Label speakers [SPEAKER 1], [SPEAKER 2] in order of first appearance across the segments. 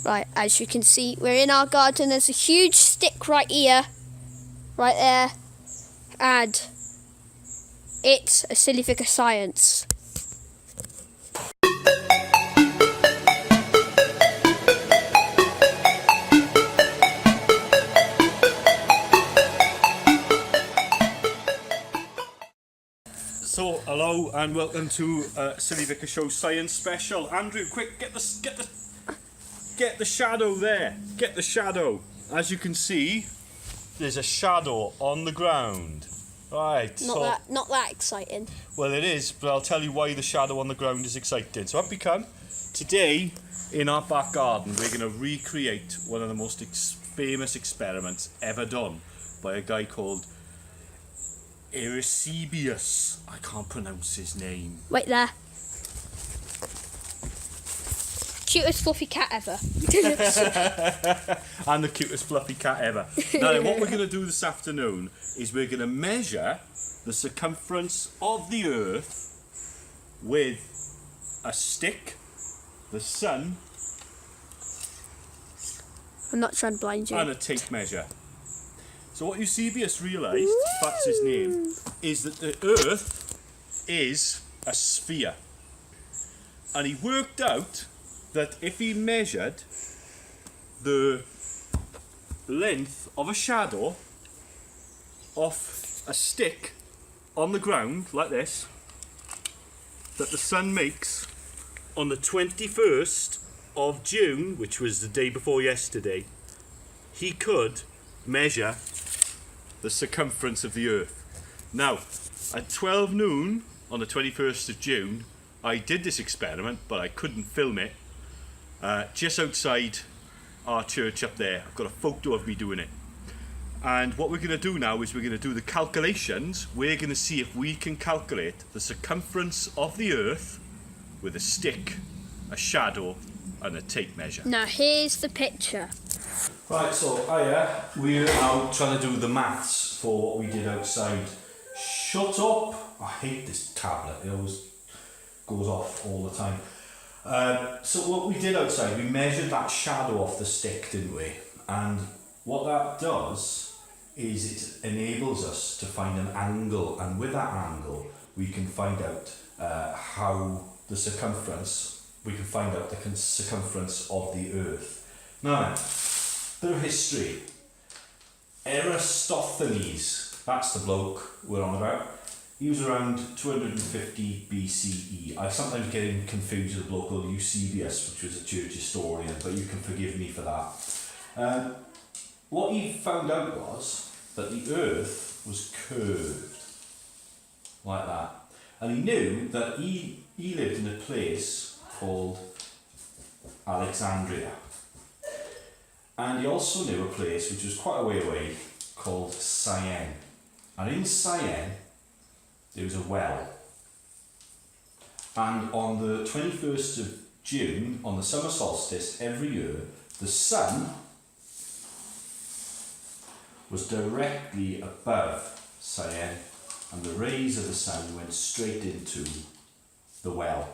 [SPEAKER 1] Right, as you can see, we're in our garden. There's a huge stick right here, right there, and it's a silly Vicar science.
[SPEAKER 2] So, hello and welcome to Silly Vicar Show Science Special. Andrew, quick, get the shadow there. Get the shadow. As you can see, there's a shadow on the ground. Right.
[SPEAKER 1] Not that exciting.
[SPEAKER 2] Well, it is, but I'll tell you why the shadow on the ground is exciting. So up you come. Today, in our back garden, we're going to recreate one of the most famous experiments ever done by a guy called Eratosthenes. I can't pronounce his name.
[SPEAKER 1] Wait there. Cutest fluffy cat ever.
[SPEAKER 2] And the cutest fluffy cat ever. Now, what we're going to do this afternoon is we're going to measure the circumference of the Earth with a stick, the sun,
[SPEAKER 1] I'm not trying to blind you.
[SPEAKER 2] and a tape measure. So what Eusebius realised, that's his name, is that the Earth is a sphere. And he worked out that if he measured the length of a shadow off a stick on the ground, like this, that the sun makes on the 21st of June, which was the day before yesterday, he could measure the circumference of the Earth. Now, at 12 noon on the 21st of June, I did this experiment, but I couldn't film it. Just outside our church up there, I've got a photo of me doing it. And what we're going to do now is we're going to do the calculations. We're going to see if we can calculate the circumference of the Earth with a stick, a shadow, and a tape measure.
[SPEAKER 1] Now here's the picture.
[SPEAKER 2] Right, so we're now trying to do the maths for what we did outside. Shut up! I hate this tablet, it always goes off all the time. So what we did outside, we measured that shadow off the stick, didn't we? And what that does is it enables us to find an angle, and with that angle we can find out how the circumference, we can find out the circumference of the Earth. Now, bit of history. Eratosthenes, that's the bloke we're on about. He was around 250 BCE. I sometimes get him confused with a bloke called Eusebius, which was a church historian, but you can forgive me for that. What he found out was that the Earth was curved, like that. And he knew that he lived in a place called Alexandria. And he also knew a place which was quite a way away called Syene. And in Syene, there was a well. And on the 21st of June, on the summer solstice every year, the sun was directly above Syene, and the rays of the sun went straight into the well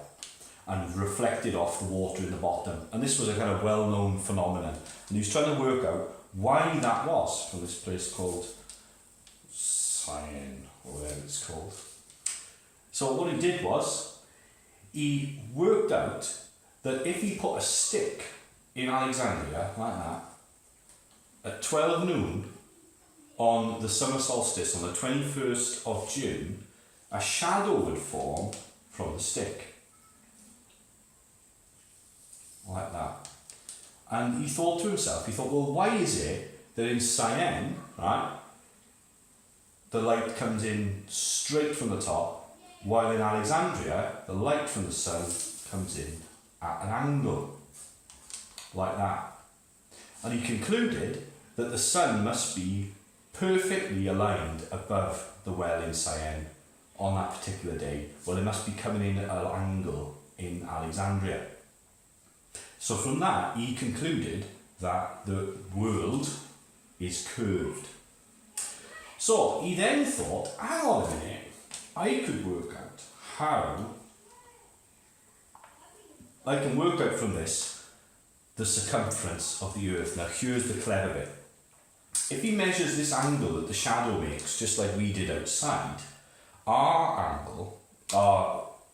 [SPEAKER 2] and reflected off the water in the bottom. And this was a kind of well-known phenomenon. And he was trying to work out why that was from this place called Syene, or whatever it's called. So what he did was, he worked out that if he put a stick in Alexandria, like that, at 12 noon on the summer solstice on the 21st of June, a shadow would form from the stick. Like that. And he thought to himself, well, why is it that in Syene, right, the light comes in straight from the top, while in Alexandria, the light from the sun comes in at an angle, like that. And he concluded that the sun must be perfectly aligned above the well in Syene on that particular day. Well, it must be coming in at an angle in Alexandria. So from that, he concluded that the world is curved. So he then thought, hang on a minute, I could work out how I can work out from this the circumference of the Earth. Now here's the clever bit. If he measures this angle that the shadow makes, just like we did outside, our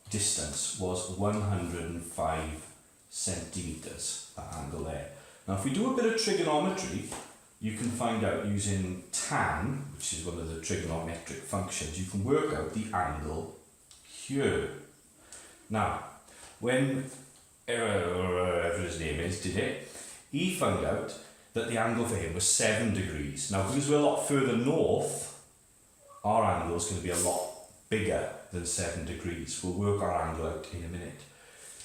[SPEAKER 2] distance was 105 centimetres, that angle there. Now if we do a bit of trigonometry, you can find out using tan, which is one of the trigonometric functions, you can work out the angle here. Now, when whatever his name is did it, he found out that the angle for him was 7 degrees. Now, because we're a lot further north, our angle is going to be a lot bigger than 7 degrees. We'll work our angle out in a minute.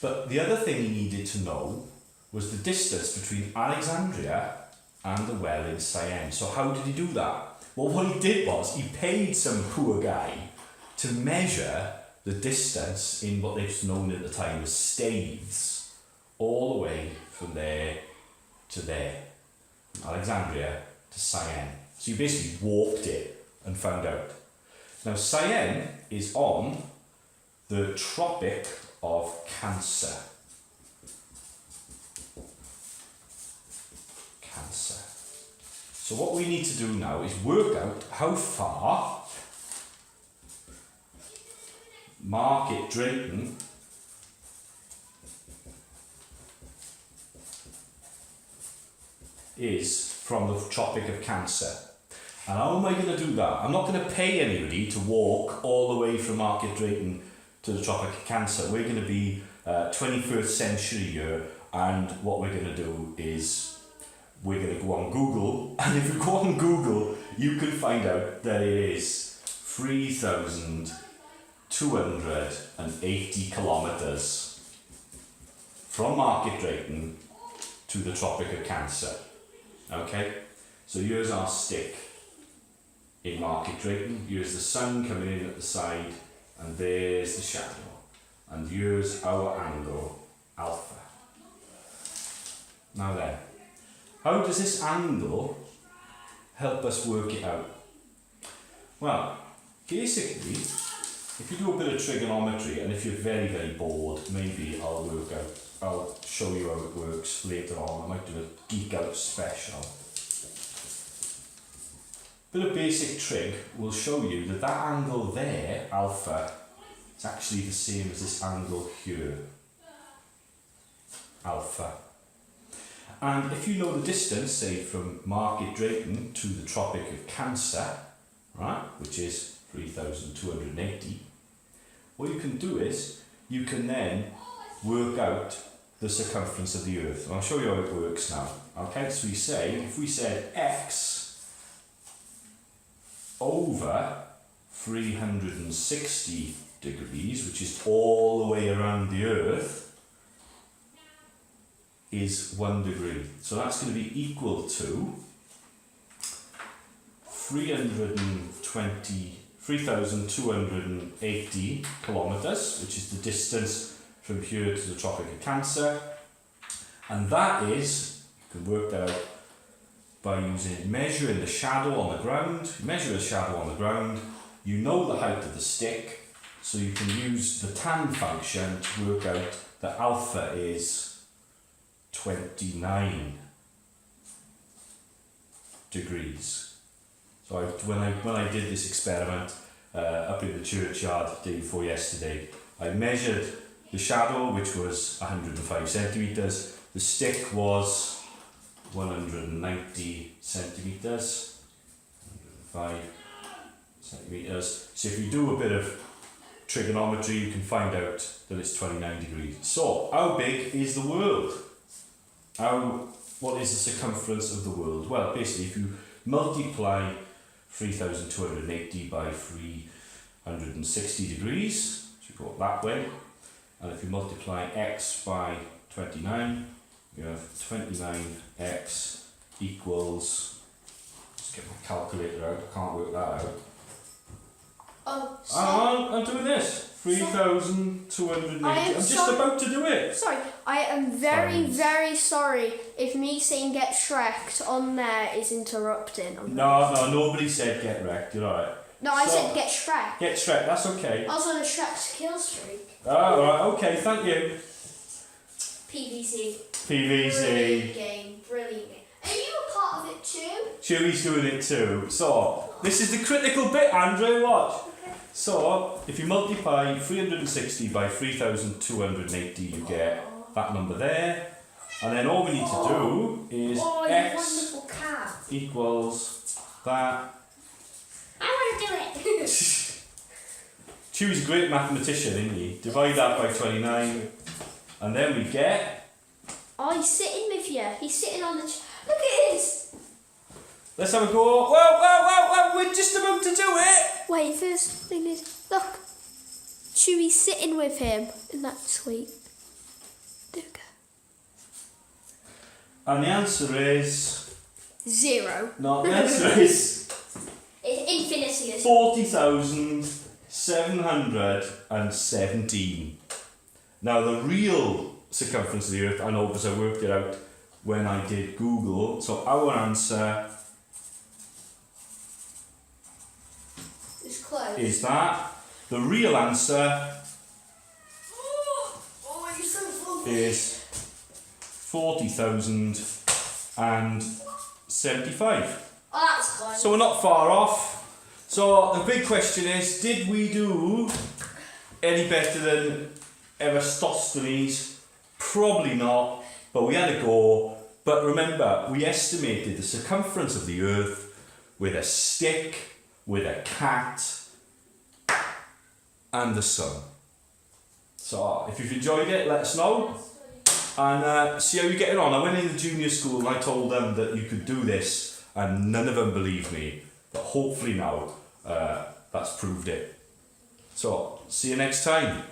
[SPEAKER 2] But the other thing he needed to know was the distance between Alexandria and the well in Siam. So how did he do that? Well, what he did was he paid some poor guy to measure the distance in what they've known at the time as staves, all the way from there to there, from Alexandria to Siam. So you basically walked it and found out. Now Siam is on the Tropic of Cancer. So what we need to do now is work out how far Market Drayton is from the Tropic of Cancer. And how am I going to do that? I'm not going to pay anybody to walk all the way from Market Drayton to the Tropic of Cancer. We're going to be 21st century here, and what we're going to do is we're going to go on Google, and if you go on Google, you can find out that it is 3,280 kilometres from Market Drayton to the Tropic of Cancer. Okay, so here's our stick in Market Drayton. Here's the sun coming in at the side, and there's the shadow. And here's our angle, alpha. Now then, how does this angle help us work it out? Well, basically, if you do a bit of trigonometry, and if you're very, very bored, maybe I'll show you how it works later on. I might do a geek out special. Bit of basic trig will show you that that angle there, alpha, is actually the same as this angle here, alpha. And if you know the distance, say from Market Drayton to the Tropic of Cancer, right, which is 3,280, what you can do is you can then work out the circumference of the Earth. And I'll show you how it works now. Okay, so if we said x over 360 degrees, which is all the way around the Earth, is 1 degree. So that's going to be equal to 3,280 kilometres, which is the distance from here to the Tropic of Cancer. And that is, you can work that out by measuring the shadow on the ground. You measure the shadow on the ground, you know the height of the stick, so you can use the tan function to work out that alpha is 29 degrees. So when I did this experiment up in the churchyard the day before yesterday, I measured the shadow, which was 105 centimetres. The stick was 190 centimetres. 105 centimetres. So if you do a bit of trigonometry, you can find out that it's 29 degrees. So how big is the world? What is the circumference of the world? Well, basically, if you multiply 3,280 by 360 degrees, so you go that way, and if you multiply x by 29, you have 29x equals, let's get my calculator out, I can't work that out.
[SPEAKER 1] Oh,
[SPEAKER 2] I'm doing this. 3,280. I'm just about to do it.
[SPEAKER 1] Sorry, I am very sorry if me saying get Shrek'd on there is interrupting.
[SPEAKER 2] No, nobody said get wrecked. You're alright.
[SPEAKER 1] No, I said get Shrek'd.
[SPEAKER 2] Get Shrek, that's okay.
[SPEAKER 1] I was on a Shrek's kill streak.
[SPEAKER 2] Oh, alright, okay, thank you.
[SPEAKER 1] PVC.
[SPEAKER 2] PVC.
[SPEAKER 1] Brilliant game. Brilliant game. Are you a part of it too?
[SPEAKER 2] Chewy's doing it too. So, this is the critical bit, Andrew, watch.
[SPEAKER 1] Okay.
[SPEAKER 2] So, if you multiply 360 by 3,280, you get that number there. And then all we need to do is
[SPEAKER 1] Oh, you
[SPEAKER 2] x
[SPEAKER 1] wonderful cat.
[SPEAKER 2] equals that.
[SPEAKER 1] I want to do it.
[SPEAKER 2] Chewy's a great mathematician, isn't he? Divide that by 29, and then we get...
[SPEAKER 1] Oh, he's sitting with you. He's sitting on the... Look at this.
[SPEAKER 2] Let's have a go. Whoa, we're just about to do it.
[SPEAKER 1] Wait, first thing is, look. Chewy's sitting with him. Isn't that sweet? There we go.
[SPEAKER 2] And the answer is...
[SPEAKER 1] 0.
[SPEAKER 2] No, the answer is...
[SPEAKER 1] It's infinity.
[SPEAKER 2] 40,717. Now, the real circumference of the Earth, I know because I worked it out when I did Google. So our answer
[SPEAKER 1] It's close.
[SPEAKER 2] is that. The real answer
[SPEAKER 1] Oh, you're so fluffy.
[SPEAKER 2] is 40,075.
[SPEAKER 1] Oh, that's close.
[SPEAKER 2] So we're not far off. So the big question is, did we do any better than Eratosthenes? Probably not, but we had a go. But remember, we estimated the circumference of the Earth with a stick, with a cat, and the sun. So if you've enjoyed it, let us know. And see how you're getting on. I went in the junior school and I told them that you could do this, and none of them believed me. But hopefully now, that's proved it. So, see you next time.